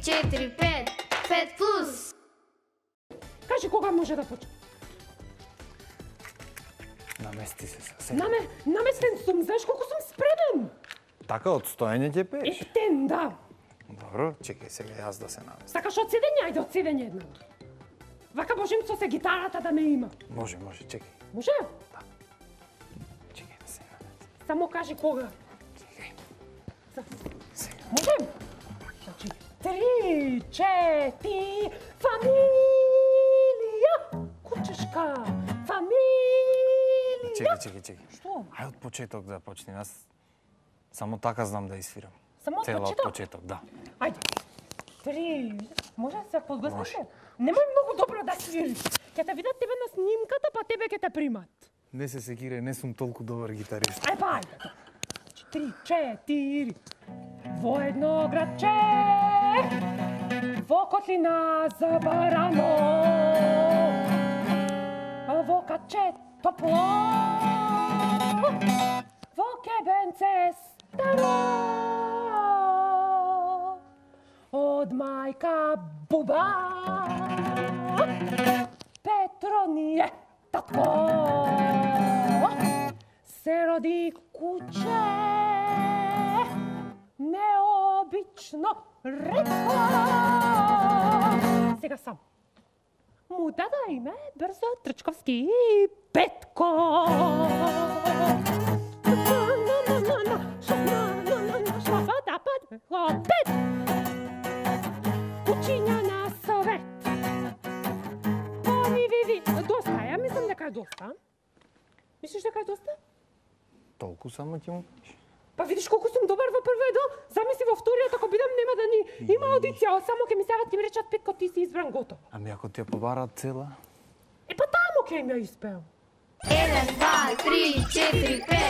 4, 5. 5 плюс. Кажи кога може да почне. Намести се се. Наместен сум, знаеш колку сум спремен. Така од стоење ќе пееш? Ефтен, да. Добро, чекај сега јас да се наместам. Сакаш од седење, ајде од седење една. Вака можем со се гитарата да ме има. Може, чекај. Може? Да. Чекај да се наместам. Само кажи кога. Чекај. Сега. Можем? Значи, 3, 4, фамилија! Кучешка, фамилија! Чекај. Што? Ајде од почеток да почни. Аз само така знам да изсвирам. Само од Цела од почеток? почеток, да. Ајде. 3, може да се подгласиш? Немој многу добро да свириш. Ќе те видат тебе на снимката, па тебе ќе те примат. Не се секирај, не сум толку добар гитарист. Ајде, па ајде. 3, 4. Во едно градче, во котлина забарано, во каче топло, во кебенце старо, од мајка буба, Петро ни е татко, се роди куче, необично ретко. Сега сам. Му дада име брзо Трчковски Петко. Пет! Кучиња на совет. Ви. Доста, ја мислам дека е доста. Мислиш дека е доста? Толку само ќе му пееш. Па видиш колку сум добар во прво едно, замисли во вториот, ако бидам нема да ни има аудиција, само ќе ми сеат ќе ми речат Петко ти си избран готово. Ами ако ти ја побарат цела? Па таму ќе им ја испеам. 1, 2, 3, 4, 5.